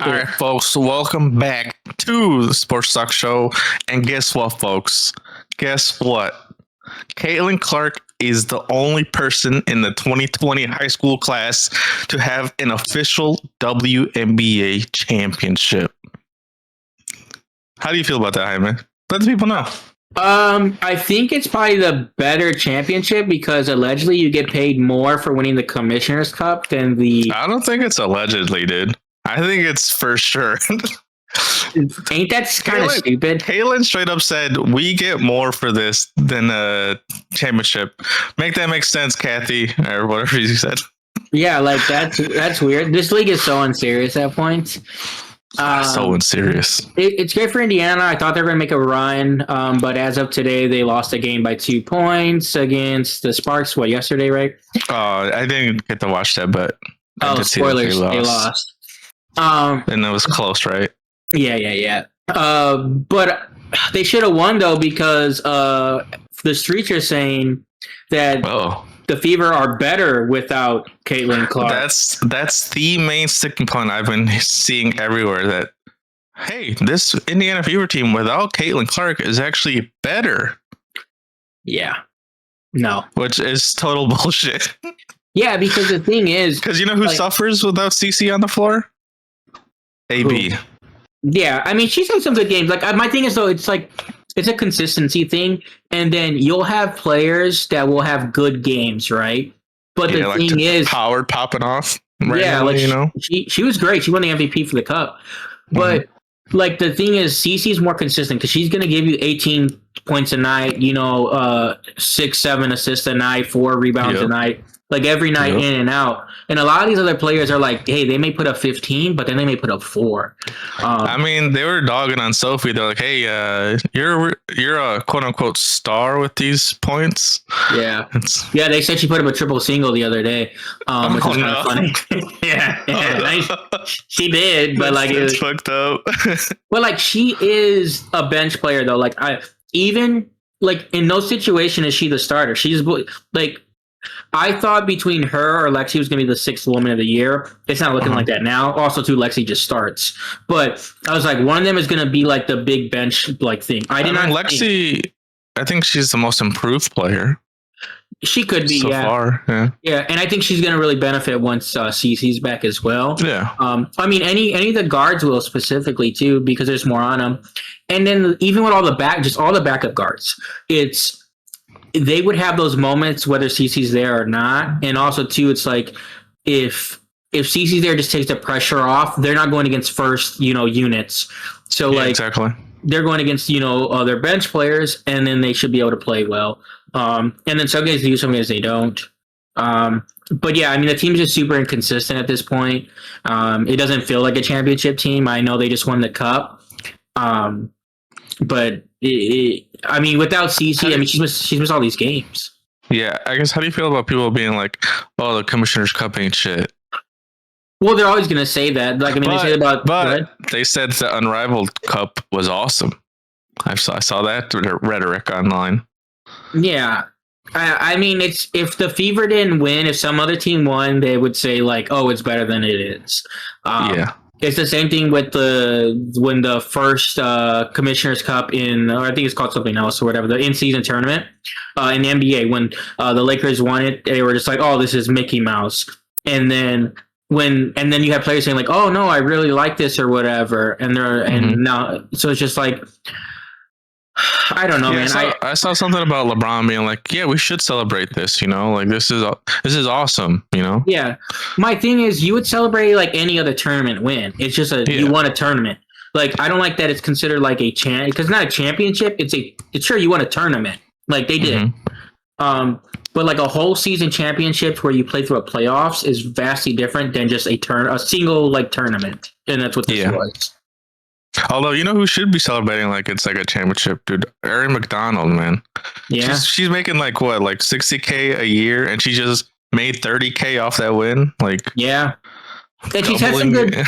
All right, folks, welcome back to the Sports Talk Show. And guess what, folks? Guess what? Caitlin Clark is the only person in the 2020 high school class to have an official WNBA championship. How do you feel about that, Jaime? Let the people know. I think it's probably the better championship because allegedly you get paid more for winning the Commissioner's Cup than the. I don't think it's allegedly, dude. I think it's for sure. Ain't that kind of stupid? Caitlin straight up said, we get more for this than a championship. Make that make sense, Kathy, or whatever you said. Yeah, like that's weird. This league is so unserious at points. So unserious. It's great for Indiana. I thought they were going to make a run, but as of today, they lost a game by 2 points against the Sparks. What, yesterday, right? I didn't get to watch that, but spoilers! They lost. And it was close, right? Yeah. But they should have won though because the streets are saying that the Fever are better without Caitlin Clark. That's the main sticking point I've been seeing everywhere. That hey, this Indiana Fever team without Caitlin Clark is actually better. Yeah. No. Which is total bullshit. Yeah, because the thing is, because you know who suffers without CC on the floor? AB. Yeah, I mean, she's had some good games. Like, my thing is, though, it's like, it's a consistency thing, and then you'll have players that will have good games, right? But the thing is, Howard popping off. Yeah, like, she was great. She won the MVP for the cup. But, like, the thing is, CC's more consistent because she's going to give you 18 points a night, 6, 7 assists a night, 4 rebounds a night. Like every night in and out. And a lot of these other players are like, hey, they may put up 15, but then they may put up 4. I mean, they were dogging on Sophie. They're like, hey, you're a quote unquote star with these points. Yeah. Yeah, they said she put up a triple single the other day. Which was kind of funny. She did, but like it's fucked up. But like she is a bench player though. Like even in no situation is she the starter. She's like I thought between her or Lexi was going to be the 6th woman of the year. It's not looking like that now. Also, too, Lexi just starts. But I was like, one of them is going to be like the big bench thing. Lexi, I think she's the most improved player. She could be, so far. Yeah, and I think she's going to really benefit once CC's back as well. Yeah. I mean, any of the guards will specifically too because there's more on them. And then even with all the backup guards, they would have those moments whether CC's there or not. And also, too, it's like if CC's there, just takes the pressure off. They're not going against first, units. So, exactly. They're going against, other bench players, and then they should be able to play well. And then some guys do, some guys they don't. But, yeah, I mean, the team's just super inconsistent at this point. It doesn't feel like a championship team. I know they just won the cup. But I mean, without CC, I mean, she's missed all these games. Yeah, I guess. How do you feel about people being like, "Oh, the Commissioner's Cup ain't shit"? Well, they're always gonna say that. Like, I mean, they say about, but they said the Unrivaled Cup was awesome. I saw that rhetoric online. Yeah, I mean, it's if the Fever didn't win, if some other team won, they would say like, "Oh, it's better than it is." Yeah. It's the same thing with when the first Commissioner's Cup or I think it's called something else or whatever, the in-season tournament in the NBA, when the Lakers won it, they were just like, oh, this is Mickey Mouse. And then you have players saying like, oh no, I really like this or whatever. And and now, so it's just like, I don't know, man. I saw something about LeBron being like, yeah, we should celebrate this, like this is awesome, Yeah. My thing is you would celebrate like any other tournament win. It's just you won a tournament. Like, I don't like that it's considered like a because it's not a championship. It's sure you won a tournament. Like they did. But like a whole season championships where you play through a playoffs is vastly different than just a single like tournament. And that's what this was. Although, you know who should be celebrating like it's like a championship, dude? Aari McDonald, man. Yeah. She's making like $60K a year, and she just made $30K off that win. Like, yeah. And she's had some good. Yeah.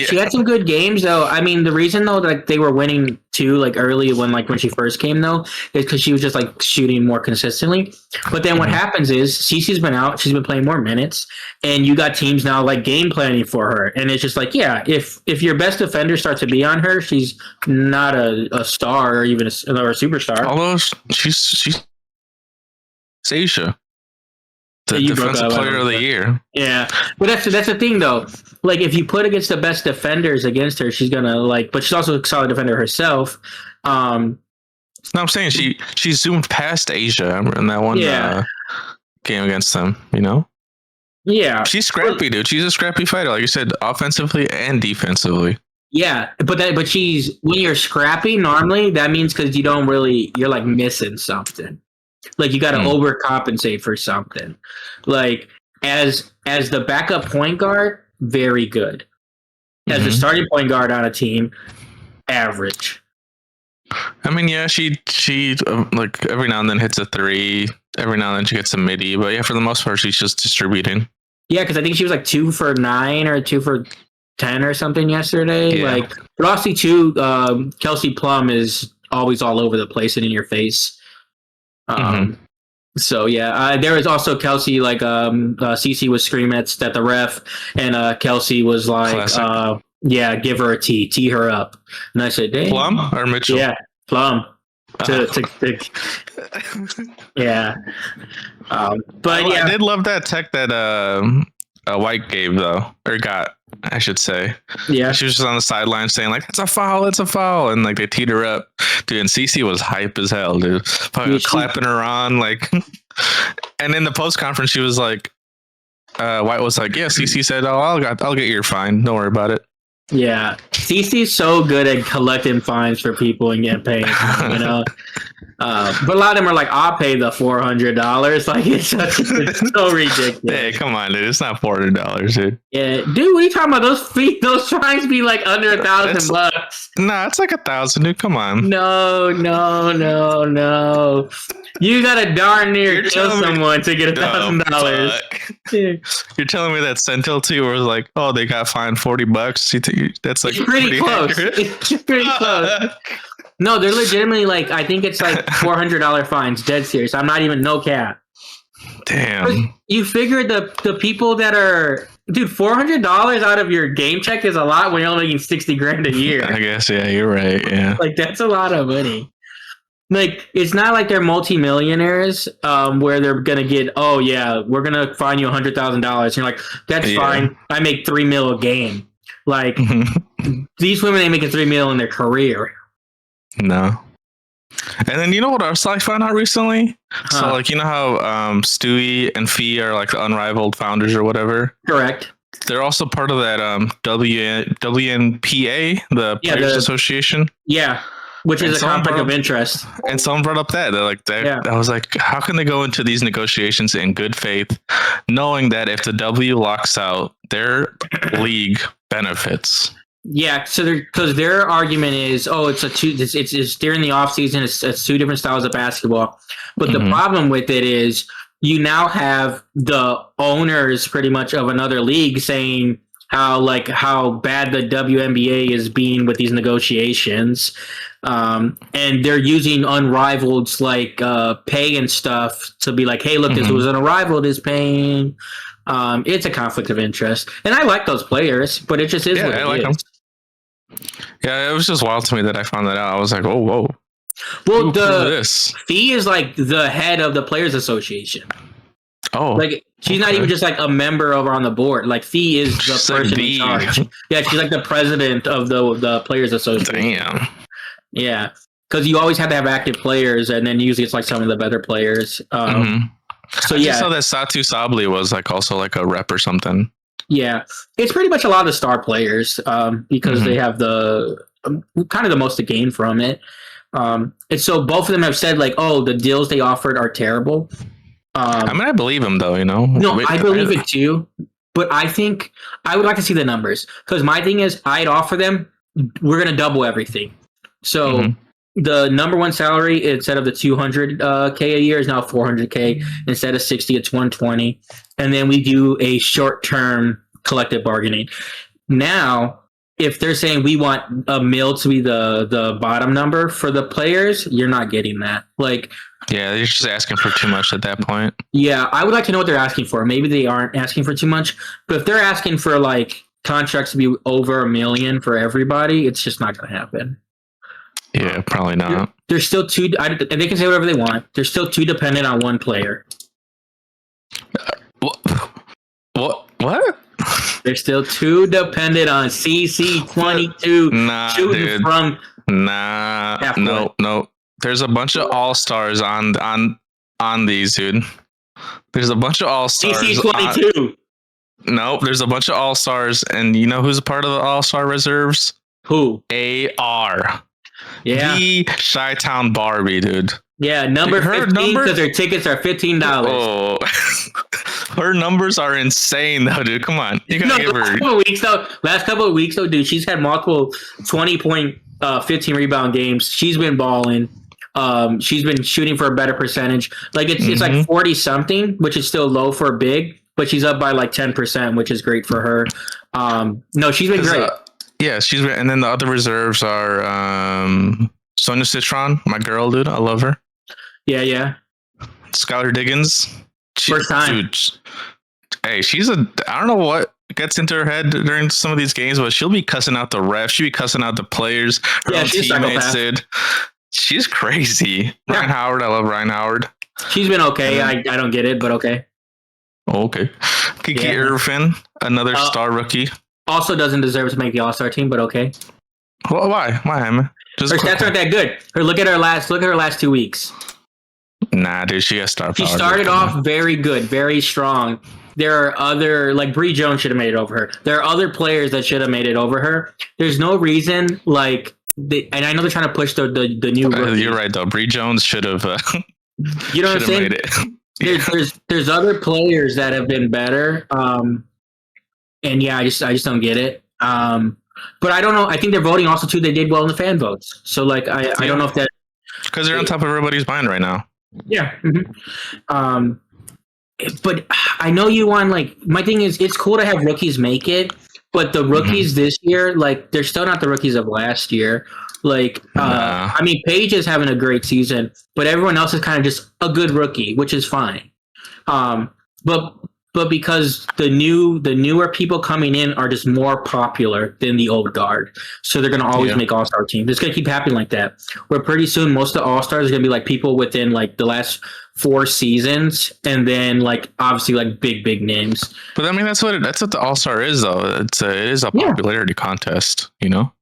She had some good games though. I mean, the reason though like they were winning too, like early when she first came though, is because she was just like shooting more consistently. But then what happens is Cece's been out, she's been playing more minutes, and you got teams now like game planning for her, and it's just like if your best defender starts to be on her, she's not a star or even a superstar. Although she's Asia. The defensive player of the year. Yeah, but that's the thing though. Like if you put against the best defenders against her, she's gonna like. But she's also a solid defender herself. No, I'm saying she zoomed past Asia in that one game against them. You know. Yeah, she's scrappy, dude. She's a scrappy fighter, like you said, offensively and defensively. Yeah, but she's when you're scrappy normally that means because you're like missing something. Like you got to overcompensate for something. Like as the backup point guard, very good. As the starting point guard on a team, average. I mean, yeah, she like every now and then hits a three. Every now and then she gets a midi, but yeah, for the most part, she's just distributing. Yeah, because I think she was like 2 for 9 or 2 for 10 or something yesterday. Yeah. Like, but also too, Kelsey Plum is always all over the place and in your face. So yeah, there was also Kelsey like Cece was screaming at the ref, and Kelsey was like, give her a tee her up, and I said, dang. Plum or Mitchell? Yeah, Plum. Yeah. But yeah, I did love that tech that White gave though, or got, I should say. Yeah, she was just on the sideline saying like, it's a foul, and like they teed her up, dude. And Cece was hype as hell, dude. Clapping her on, like. And in the post conference, she was like, White was like, yeah, Cece said, oh, I'll get your fine, don't worry about it. Yeah, Cece's so good at collecting fines for people and getting paid, you know. But a lot of them are like, I'll pay the $400. Like it's so ridiculous. Hey, come on, dude! It's not $400, dude. Yeah, dude. What are you talking about? Those fines be like under $1,000. Nah, it's like $1,000, dude. Come on. No. You gotta darn near kill someone to get $1,000. You're telling me that Centil 2 was like, oh, they got fined $40. That's like pretty close. It's pretty close. No, they're legitimately like, I think it's like $400 fines. Dead serious. I'm not even no cap. Damn. You figure the people that are, dude, $400 out of your game check is a lot when you're only making $60,000 a year. I guess, yeah, you're right. Yeah. Like that's a lot of money. Like it's not like they're multimillionaires where they're gonna get, oh yeah, we're gonna fine you $100,000. You're like, that's fine. I make $3 million a game. Like these women ain't making $3 million in their career. No. And then you know what else I found out recently? So like you know how Stewie and Fee are like the unrivaled founders or whatever? Correct. They're also part of that WNPA, the Players Association. Yeah. Which is a conflict of interest. And someone brought up that. They're like, I was like, how can they go into these negotiations in good faith, knowing that if the W locks out, their league benefits? Yeah, so because their argument is, it's during the off season, it's 2 different styles of basketball. But the problem with it is you now have the owners pretty much of another league saying how bad the WNBA is being with these negotiations. And they're using unrivaled pay and stuff to be like, hey, look, this was an unrivaled is paying. It's a conflict of interest. And I like those players, but it just is what it is. Them. Yeah, it was just wild to me that I found that out. I was like, oh, whoa. Well, the Fee is like the head of the Players Association. Oh. Like she's not even just like a member over on the board. Like Fee is the person in charge. Yeah, she's like the president of the Players Association. Damn. Yeah, because you always have to have active players, and then usually it's like some of the better players. So I just saw that Satu Sabli was like also like a rep or something. Yeah, it's pretty much a lot of the star players because they have the kind of the most to gain from it. And so both of them have said like, oh, the deals they offered are terrible. I mean, I believe him though, you know. No, I believe it too. But I think I would like to see the numbers because my thing is I'd offer them, we're going to double everything. So the number one salary instead of the $200K a year is now $400K. Instead of 60, it's 120. And then we do a short-term collective bargaining. Now, if they're saying we want a mil to be the bottom number for the players, you're not getting that. Like, yeah, you're just asking for too much at that point. Yeah, I would like to know what they're asking for. Maybe they aren't asking for too much, but if they're asking for like contracts to be over $1 million for everybody, it's just not going to happen. Yeah, probably not. They're still too. They can say whatever they want. They're still too dependent on one player. What? They're still too dependent on CC22 shooting dude. from. No. There's a bunch of all-stars on these, dude. There's a bunch of all-stars. CC22. Nope, there's a bunch of all-stars, and you know who's a part of the all-star reserves? Who? AR. Yeah. The Chi-Town Barbie, dude. Yeah, number 15 because their tickets are $15. Oh. Her numbers are insane, though, dude. Come on. You gotta give her. Last couple of weeks, though, dude, she's had multiple 20-point, 15 rebound games. She's been balling. She's been shooting for a better percentage. Like it's like 40 something, which is still low for a big, but she's up by like 10%, which is great for her. No, she's been great. She's been, and then the other reserves are Sonia Citron, my girl, dude. I love her. Yeah. Skylar Diggins. First time. Dude, hey, I don't know what gets into her head during some of these games, but she'll be cussing out the refs. She'll be cussing out the players. Her own teammates, dude. She's crazy. Yeah. Ryan Howard. I love Ryan Howard. She's been okay. I don't get it, but okay. Okay. Kiki Irvin, another star rookie. Also doesn't deserve to make the All-Star team, but okay. Well, why? Why, man? Her stats aren't that good. Look at her last 2 weeks. Nah, dude, she has star power. She started off very good, very strong. There are other, like Bree Jones should have made it over her. There are other players that should have made it over her. There's no reason, like, and I know they're trying to push the new rookies. You're right, though. Bree Jones should have. You know what I'm saying? Made it. There's other players that have been better. And yeah, I just don't get it. But I don't know. I think they're voting also too. They did well in the fan votes. So like, I don't know if that because they're on top of everybody's mind right now. Yeah. Mm-hmm. But I know you want, like, my thing is it's cool to have rookies make it, but the rookies this year, like, they're still not the rookies of last year. Like, I mean, Paige is having a great season, but everyone else is kind of just a good rookie, which is fine. But because the newer people coming in are just more popular than the old guard, so they're going to always make all-star teams. It's going to keep happening like that. Where pretty soon most of the all-stars are going to be like people within like the last 4 seasons, and then like obviously like big names. But I mean that's what the all-star is, though. It is a popularity contest, you know.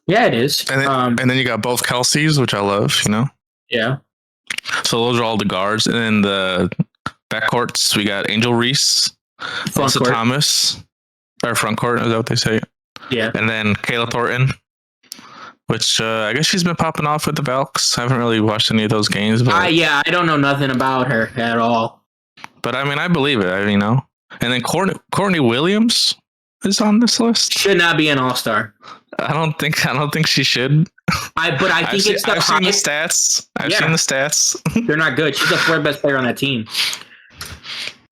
Yeah, it is. And then you got both Kelseys, which I love, you know. Yeah. So those are all the guards, and then the backcourts, we got Angel Reese, Alyssa Thomas, or front court, is that what they say? Yeah. And then Kayla Thornton, which I guess she's been popping off with the Valks. I haven't really watched any of those games. But I don't know nothing about her at all. But I mean, I believe it, you know. And then Courtney Williams is on this list. Should not be an all-star. I don't think she should. I've seen the stats. I've seen the stats. They're not good. She's the 4th best player on that team.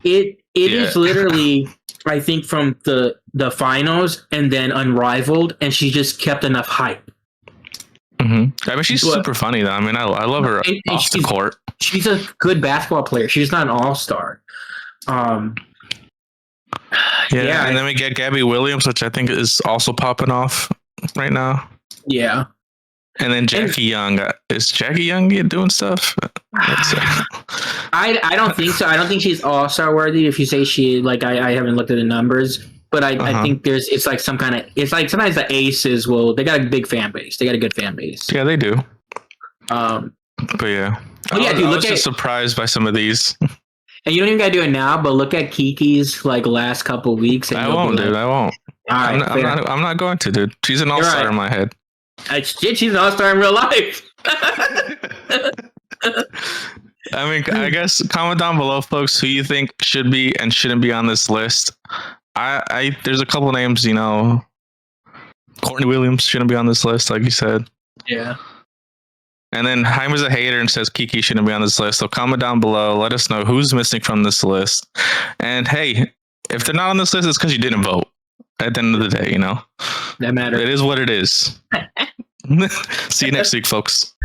It is literally, I think, from the finals and then unrivaled, and she just kept enough hype. Mm-hmm. I mean, she's super funny, though. I mean, I love her off the court. She's a good basketball player. She's not an all-star. And then we get Gabby Williams, which I think is also popping off right now. Yeah. And then Jackie Young. Is Jackie Young doing stuff? I don't think so. I don't think she's all-star worthy. If you say she, like, I haven't looked at the numbers, but I think it's like some kind of, it's like sometimes the Aces they got a big fan base. They got a good fan base. Yeah, they do. But yeah. I was just surprised by some of these. And you don't even got to do it now, but look at Kiki's like last couple of weeks. And I won't, dude. I won't. All right, I'm not going to, dude. She's an all-star in my head. She's an all-star in real life. I mean, I guess comment down below, folks, who you think should be and shouldn't be on this list. There's a couple names, you know. Courtney Williams shouldn't be on this list, like you said. Yeah. And then Jaime's a hater and says Kiki shouldn't be on this list. So comment down below. Let us know who's missing from this list. And hey, If they're not on this list, it's because you didn't vote. At the end of the day, you know, that matters. It is what it is. See you next week, folks.